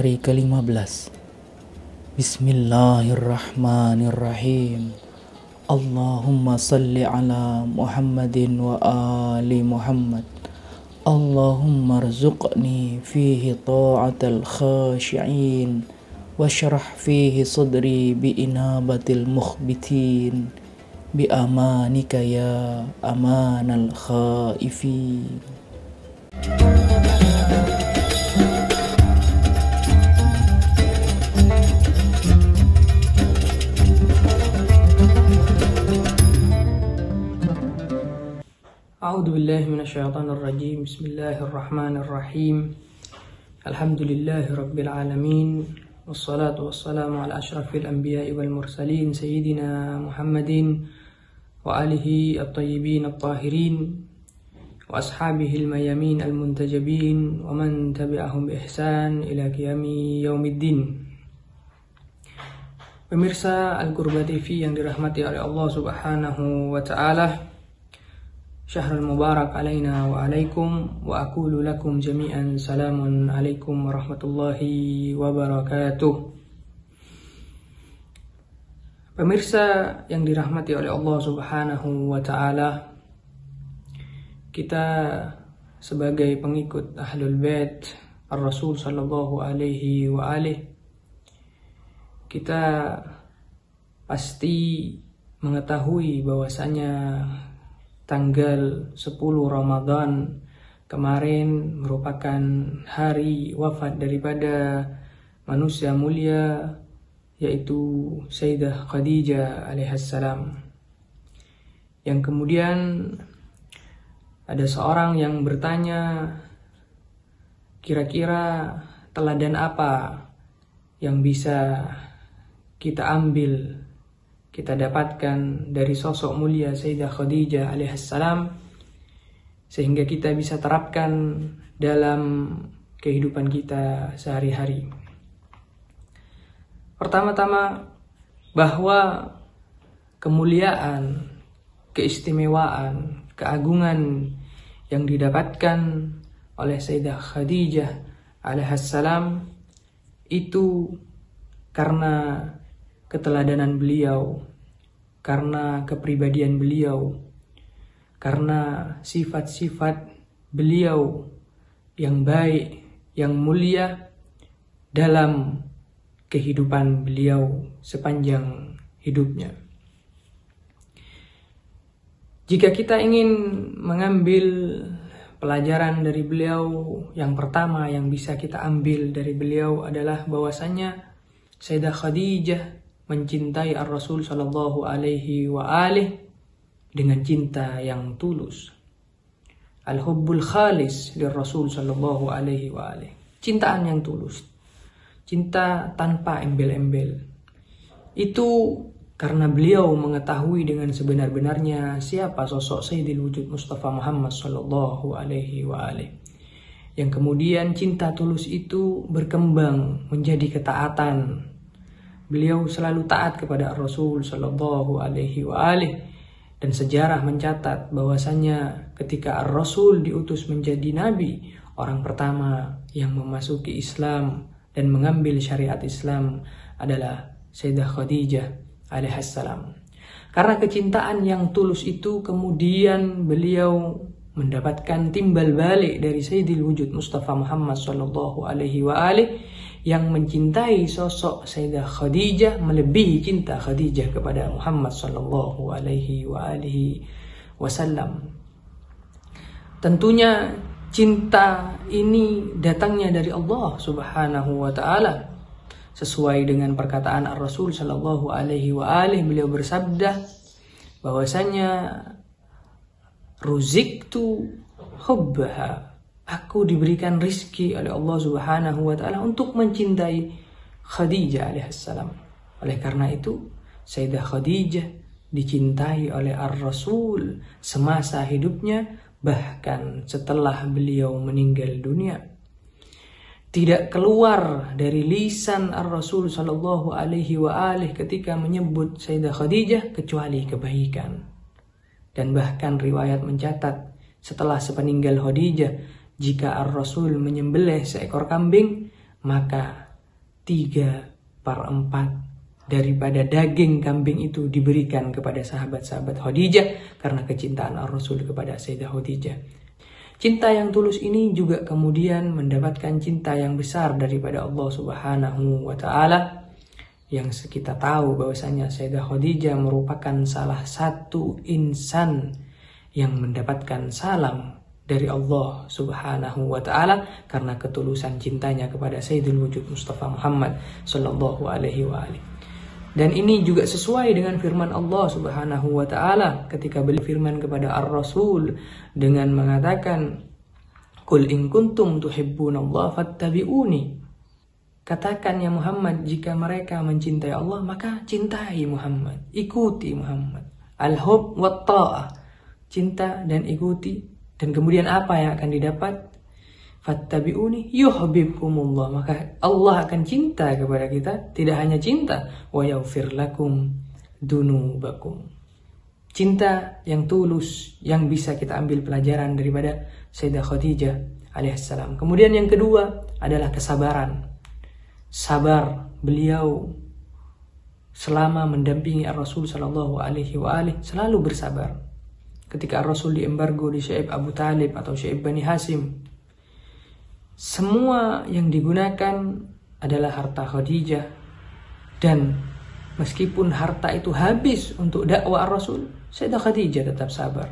hari ke-15. Bismillahirrahmanirrahim. Allahumma salli ala Muhammadin wa ali Muhammad. Allahumma rzuqni fihi ta'atal khashi'in washrah fihi sadri bi inabatil mukhbitin bi amanika ya amanal khaifin. A'udzu billahi minasyaitonir rajim. Bismillahirrahmanirrahim. Alhamdulillahi rabbil alamin. Wassalatu wassalamu ala asyrafil anbiya'i wal mursalin sayyidina Muhammadin wa alihi at-tayyibin at-tahirin wa ashabihil mayamin al-muntajabin wa man tabi'ahum bi ihsan ila qiyami yaumiddin. Pemirsa Al-Qurba TV yang dirahmati oleh Allah Subhanahu wa taala, Syahrul Mubarak alaina wa alaikum wa aqulu lakum jami'an salamun alaikum warahmatullahi wabarakatuh. Pemirsa yang dirahmati oleh Allah Subhanahu wa taala, kita sebagai pengikut Ahlul Bait Ar-Rasul sallallahu alaihi wa alihi, kita pasti mengetahui bahwasanya tanggal 10 Ramadan kemarin merupakan hari wafat daripada manusia mulia, yaitu Sayyidah Khadijah alaihissalam. Yang kemudian ada seorang yang bertanya, kira-kira teladan apa yang bisa kita ambil, kita dapatkan dari sosok mulia Sayyidah Khadijah alaihissalam, sehingga kita bisa terapkan dalam kehidupan kita sehari-hari. Pertama-tama, bahwa kemuliaan, keistimewaan, keagungan yang didapatkan oleh Sayyidah Khadijah alaihissalam itu karena keteladanan beliau, karena kepribadian beliau, karena sifat-sifat beliau yang baik, yang mulia dalam kehidupan beliau sepanjang hidupnya. Jika kita ingin mengambil pelajaran dari beliau, yang pertama yang bisa kita ambil dari beliau adalah bahwasanya Sayyidah Khadijah mencintai Ar-Rasul sallallahu alaihi wa alihi dengan cinta yang tulus. Al-hubbul khalis lirrasul sallallahu alaihi wa alihi. Cintaan yang tulus. Cinta tanpa embel-embel. Itu karena beliau mengetahui dengan sebenar-benarnya siapa sosok Sayyidil Wujud Mustafa Muhammad sallallahu alaihi wa alihi. Yang kemudian cinta tulus itu berkembang menjadi ketaatan. Beliau selalu taat kepada Rasul sallallahu alaihi wa alihi, dan sejarah mencatat bahwasanya ketika Rasul diutus menjadi nabi, orang pertama yang memasuki Islam dan mengambil syariat Islam adalah Sayyidah Khadijah alaihissalam. Karena kecintaan yang tulus itu, kemudian beliau mendapatkan timbal balik dari Sayyidil Wujud Mustafa Muhammad sallallahu alaihi wa alihi, yang mencintai sosok Sayyidah Khadijah melebihi cinta Khadijah kepada Muhammad sallallahu alaihi wa alihi wasallam. Tentunya cinta ini datangnya dari Allah Subhanahu wa taala. Sesuai dengan perkataan Ar-Rasul sallallahu alaihi wa alihi, beliau bersabda bahwasanya ruziktu hubbaha, aku diberikan rizki oleh Allah Subhanahu wa taala untuk mencintai Khadijah alaihissalam. Oleh karena itu, Sayyidah Khadijah dicintai oleh Ar-Rasul semasa hidupnya, bahkan setelah beliau meninggal dunia. Tidak keluar dari lisan Ar-Rasul sallallahu alaihi wa alihi ketika menyebut Sayyidah Khadijah kecuali kebaikan. Dan bahkan riwayat mencatat, setelah sepeninggal Khadijah, jika Ar-Rasul menyembelih seekor kambing, maka 3/4 daripada daging kambing itu diberikan kepada sahabat-sahabat Khadijah karena kecintaan Ar-Rasul kepada Sayyidah Khadijah. Cinta yang tulus ini juga kemudian mendapatkan cinta yang besar daripada Allah Subhanahu wa Ta'ala, yang kita tahu bahwasanya Sayyidah Khadijah merupakan salah satu insan yang mendapatkan salam dari Allah Subhanahu wa Ta'ala karena ketulusan cintanya kepada Sayyidul Wujud Mustafa Muhammad sallallahu alaihi wa alihi. Dan ini juga sesuai dengan firman Allah Subhanahu wa Ta'ala ketika beliau firman kepada Ar-Rasul dengan mengatakan, "Qul in kuntum tuhibbunallaha fattabi'uni." Katakan ya Muhammad, jika mereka mencintai Allah maka cintai Muhammad, ikuti Muhammad. Al-hub wa ta'ah, cinta dan ikuti. Dan kemudian apa yang akan didapat? Fattabi'uni yuhibbukumullah, maka Allah akan cinta kepada kita. Tidak hanya cinta, wa yaghfir lakum dunubakum. Cinta yang tulus yang bisa kita ambil pelajaran daripada Sayyidah Khadijah alaihissalam. Kemudian yang kedua adalah kesabaran. Sabar beliau selama mendampingi Ar-Rasul sallallahu alaihi wa alihi, selalu bersabar. Ketika Ar-Rasul diembargo di Syaib Abu Talib atau Syaib Bani Hasim, semua yang digunakan adalah harta Khadijah, dan meskipun harta itu habis untuk dakwah Ar-Rasul, Sayyidah Khadijah tetap sabar.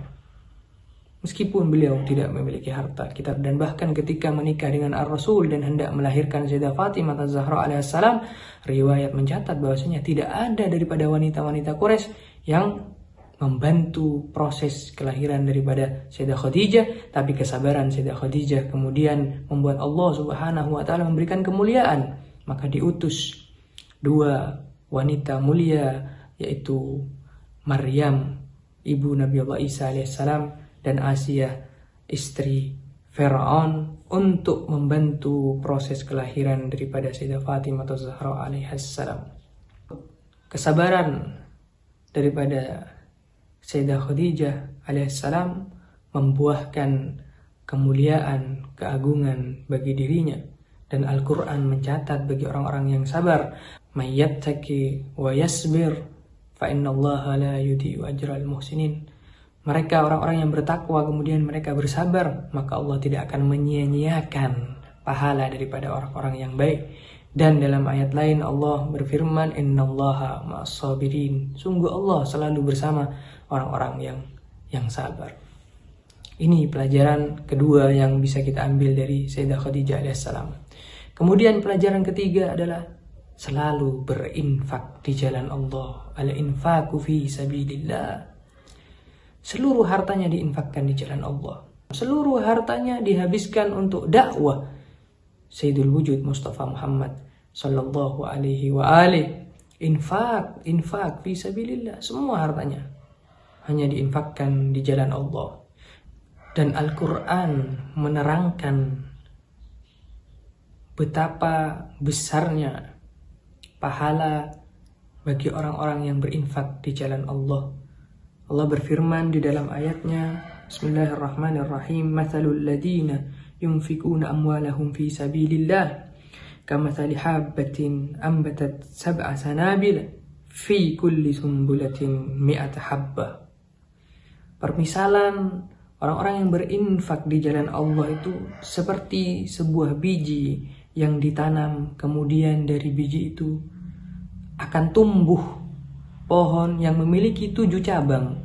Meskipun beliau tidak memiliki harta, dan bahkan ketika menikah dengan Ar-Rasul dan hendak melahirkan Sayyidah Fatimah Az-Zahra alaihissalam, riwayat mencatat bahwasanya tidak ada daripada wanita-wanita Quraisy yang membantu proses kelahiran daripada Sayyidah Khadijah, tapi kesabaran Sayyidah Khadijah kemudian membuat Allah Subhanahu wa Ta'ala memberikan kemuliaan. Maka diutus 2 wanita mulia, yaitu Maryam ibu Nabi Allah Isa alaihissalam dan Asiyah istri Fir'aun untuk membantu proses kelahiran daripada Sayyidah Fatimah Az-Zahra alaihissalam. Kesabaran daripada Sayyidah Khadijah alaihissalam membuahkan kemuliaan, keagungan bagi dirinya. Dan Al-Quran mencatat bagi orang-orang yang sabar, "May yattaqi wa yasbir fa innallaha la yudhi'u ajral muhsinin." Mereka orang-orang yang bertakwa kemudian mereka bersabar, maka Allah tidak akan menyia-nyiakan pahala daripada orang-orang yang baik. Dan dalam ayat lain Allah berfirman, "Innallaha ma'as sabirin." Sungguh Allah selalu bersama orang-orang yang sabar. Ini pelajaran kedua yang bisa kita ambil dari Sayyidah Khadijah alaihissalam. Kemudian pelajaran ketiga adalah selalu berinfak di jalan Allah. Al-infaqu fi sabilillah. Seluruh hartanya diinfakkan di jalan Allah. Seluruh hartanya dihabiskan untuk dakwah Sayyidul Wujud Mustafa Muhammad sallallahu alaihi wa alihi. Infak fi sabilillah. Semua hartanya hanya diinfakkan di jalan Allah. Dan Al-Quran menerangkan betapa besarnya pahala bagi orang-orang yang berinfak di jalan Allah. Allah berfirman di dalam ayatnya, Bismillahirrahmanirrahim, "Mathalul ladina yunfikuna amwalahum fi sabilillah kamathali habbatin ambatat sab'a sanabila fi kulli sumbulatin mi'ata habbah." Permisalan orang-orang yang berinfak di jalan Allah itu seperti sebuah biji yang ditanam, kemudian dari biji itu akan tumbuh pohon yang memiliki 7 cabang,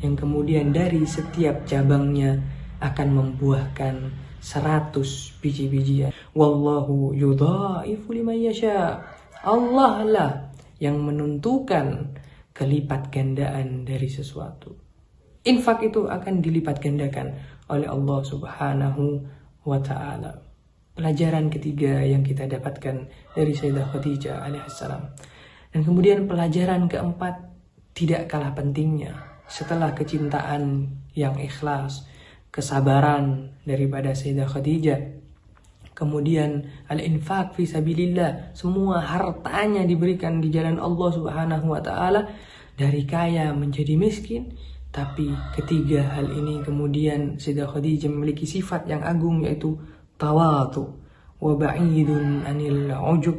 yang kemudian dari setiap cabangnya akan membuahkan 100 biji-bijian. Wallahu yudha'ifu liman yasha. Allah lah yang menentukan kelipat gandaan dari sesuatu. Infak itu akan dilipat gandakan oleh Allah Subhanahu wa Ta'ala. Pelajaran ketiga yang kita dapatkan dari Sayyidah Khadijah alaihissalam. Dan kemudian pelajaran keempat, tidak kalah pentingnya setelah kecintaan yang ikhlas, kesabaran daripada Sayyidah Khadijah, kemudian al-infaq fi sabilillah, semua hartanya diberikan di jalan Allah Subhanahu wa Ta'ala, dari kaya menjadi miskin. Tapi ketiga hal ini kemudian Sayyidah Khadijah memiliki sifat yang agung, yaitu tawadu wa ba'idun anil ujub.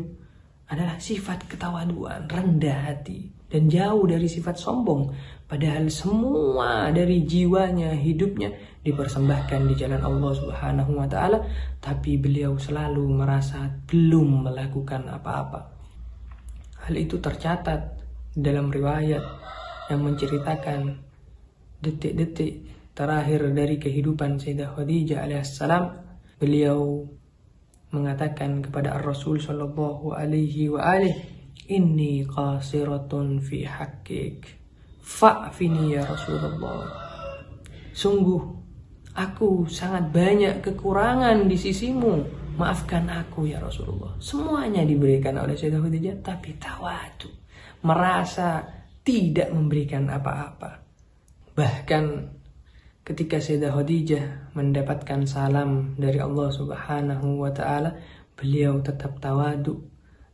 adalah sifat ketawaduan, rendah hati, dan jauh dari sifat sombong. Padahal semua dari jiwanya, hidupnya dipersembahkan di jalan Allah Subhanahu wa Ta'ala, tapi beliau selalu merasa belum melakukan apa-apa. Hal itu tercatat dalam riwayat yang menceritakan detik-detik terakhir dari kehidupan Sayyidah Khadijah alaihissalam. Beliau mengatakan kepada Rasul sallallahu alaihi wa alihi, inni qasiratun fi haqqik fa'fini ya Rasulullah. Sungguh aku sangat banyak kekurangan di sisimu, maafkan aku ya Rasulullah. Semuanya diberikan oleh Sayyidah Khadijah, tapi tawadu, merasa tidak memberikan apa-apa. Bahkan ketika Sayyidah Khadijah mendapatkan salam dari Allah Subhanahu wa Ta'ala, beliau tetap tawadu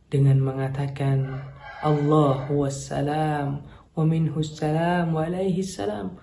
dengan mengatakan, Allahu wassalam wa minhus salam wa alaihi salam.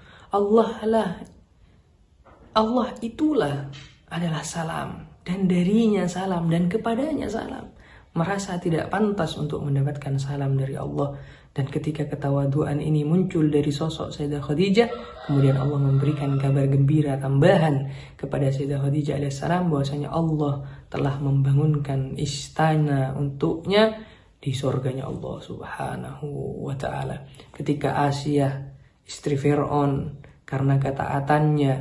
Allah itulah adalah salam, dan darinya salam, dan kepadanya salam. Merasa tidak pantas untuk mendapatkan salam dari Allah. Dan ketika ketawaduan ini muncul dari sosok Sayyidah Khadijah, kemudian Allah memberikan kabar gembira tambahan kepada Sayyidah Khadijah alaihissalam bahwasanya Allah telah membangunkan istana untuknya di surganya Allah Subhanahu wa Ta'ala. Ketika Asiyah, istri Fir'aun, karena ketaatannya,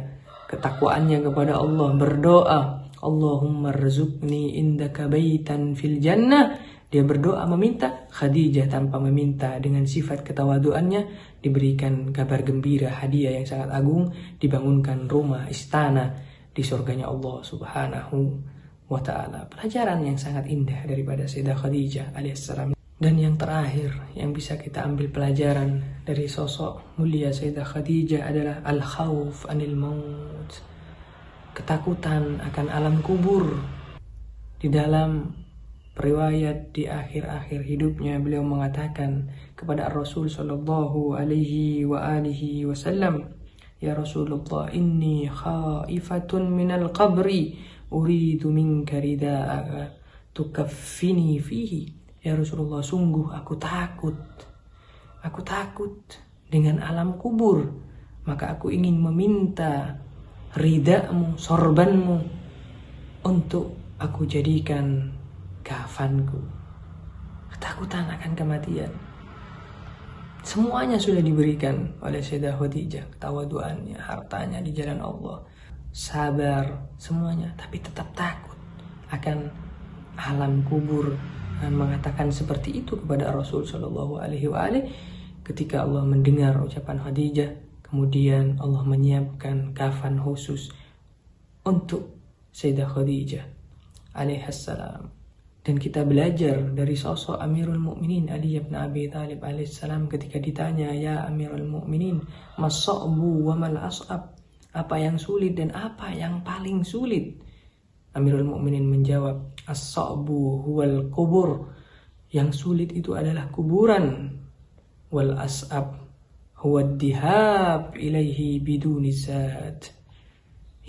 ketakwaannya kepada Allah, berdoa, Allahumma rzuqni indaka baitan fil jannah. Dia berdoa meminta, Khadijah tanpa meminta, dengan sifat ketawaduannya diberikan kabar gembira, hadiah yang sangat agung, dibangunkan rumah istana di surganya Allah Subhanahu wa Ta'ala. Pelajaran yang sangat indah daripada Sayyidah Khadijah alaihissalam. Dan yang terakhir yang bisa kita ambil pelajaran dari sosok mulia Sayyidah Khadijah adalah al-khawf anil maut, ketakutan akan alam kubur. Di dalam riwayat di akhir-akhir hidupnya, beliau mengatakan kepada Rasul sallallahu alaihi wa alihi wasallam, ya Rasulullah, inni khaifatun minal qabri uridu minka ridaa'a tukaffini fihi. Ya Rasulullah, sungguh aku takut dengan alam kubur, maka aku ingin meminta rida'mu, sorbanmu, untuk aku jadikan kafanku. Ketakutan akan kematian. Semuanya sudah diberikan oleh Sayyidah Khadijah, ketawaduannya, hartanya di jalan Allah, sabar, semuanya, tapi tetap takut akan alam kubur. Dan mengatakan seperti itu kepada Rasul sallallahu alaihi wasallam. Ketika Allah mendengar ucapan Khadijah, kemudian Allah menyiapkan kafan khusus untuk Sayyidah Khadijah alaihissalam. Dan kita belajar dari sosok Amirul Mukminin Ali bin Abi Thalib alaihissalam ketika ditanya, ya Amirul Mukminin, mas-sa'bu wa mal as'ab, apa yang sulit dan apa yang paling sulit? Amirul Mukminin menjawab, as-sa'bu huwal kubur, yang sulit itu adalah kuburan, wal as'ab huwad dihab ilaihi biduni zad,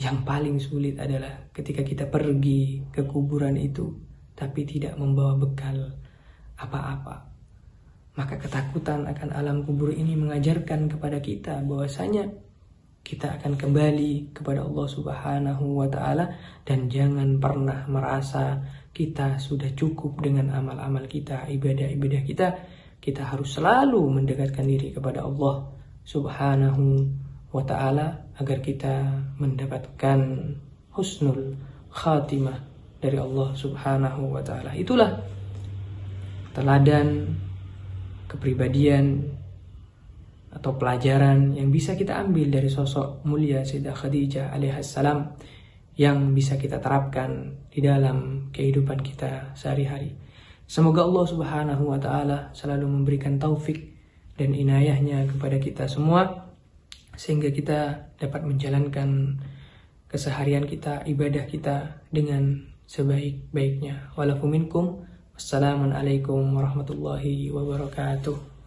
yang paling sulit adalah ketika kita pergi ke kuburan itu tapi tidak membawa bekal apa-apa. Maka ketakutan akan alam kubur ini mengajarkan kepada kita bahwasanya kita akan kembali kepada Allah Subhanahu wa Ta'ala, dan jangan pernah merasa kita sudah cukup dengan amal-amal kita, ibadah-ibadah kita. Kita harus selalu mendekatkan diri kepada Allah Subhanahu wa Ta'ala agar kita mendapatkan husnul khatimah dari Allah Subhanahu wa Ta'ala. Itulah teladan, kepribadian, atau pelajaran yang bisa kita ambil dari sosok mulia Sayyidah Khadijah alaihissalam, yang bisa kita terapkan di dalam kehidupan kita sehari-hari. Semoga Allah Subhanahu wa Ta'ala selalu memberikan taufik dan inayahnya kepada kita semua, sehingga kita dapat menjalankan keseharian kita, ibadah kita dengan sebaik-baiknya. Walakum minkum. Wassalamualaikum warahmatullahi wabarakatuh.